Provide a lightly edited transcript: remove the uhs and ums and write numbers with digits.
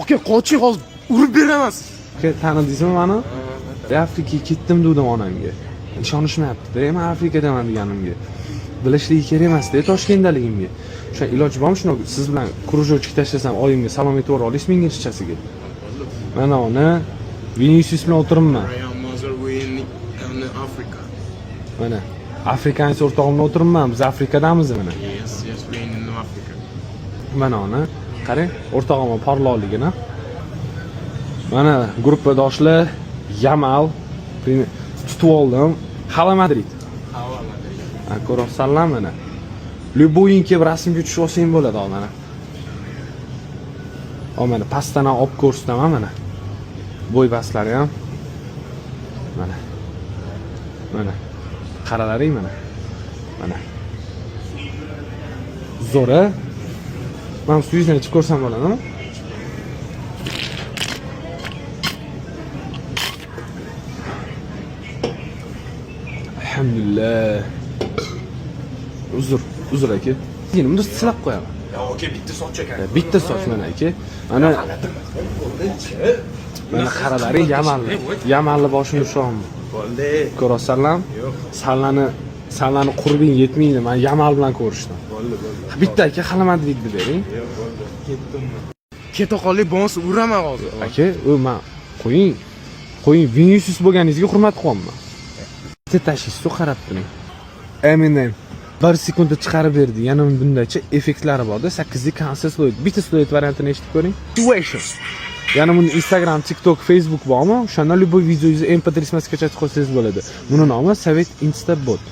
Aka qoching hozir urib beraman. Aka tanidingizmi meni? Afrikaga ketdim dedim onamga. Ishonishmayapti-da, men Afrikadaman deganimga. Bilishligi kerak emas-da Toshkentdaligimga. O'sha iloji bormi shuni siz bilan krujovchik tashlasam oyimga salom aytib yubora olasizmi inglizchasiga? Mana uni Vinicius bilan o'tiribman. Mana Afrikancha o'rtog'im bilan o'tiribman. Biz Afrikadamiz mana. Mana uni qarang, o'rtog'im porloqligini. Mana gruppadoshlar Yamal tutib oldim. Hala Madrid. Ko'rsanlar mana. Любойinki kelib rasmga tushib olsang bo'ladi mana. Mana pastdan olib ko'rsataman mana. Bo'y pastlari ham. Mana. Mana. Qaralaring mana. Mana. Zo'ra. Men suyuzni ichib ko'rsam bo'ladimi? Alhamdulillah. Uzr aka. Endi buni silab qo'yaman. Ya aka bitta soch ekan. Bitta soch mana aka. Mana qaralaring Yamalni boshini ushog'im. Bo'ldi. Ko'rasanlar? Yo'q. Sanlarni qurbing yetmaydi. Men Yamal bilan ko'rishdim. Bo'ldi. Bitta aka Xalamadlikni bering. Yo'q, bo'ldi. Ketdimmi? Ketoqonlik bo'lsa uraman hozir. Aka, men qo'ying Vinicius bo'lganingizga hurmat qilyapman. Bitta tashishni qarab turing. Eminem 1 sekundda chiqarib berdi. Yana bundaycha effektlari borda. 8 lik konsert sloid. Bitta sloid variantini eshitib ko'ring. Situation. Yana bunda Instagram, TikTok, Facebook bormi? O'shanda любой videoyingizni MP3 ga skачать qilsangiz bo'ladi. Buni nomi Sovet Instabot.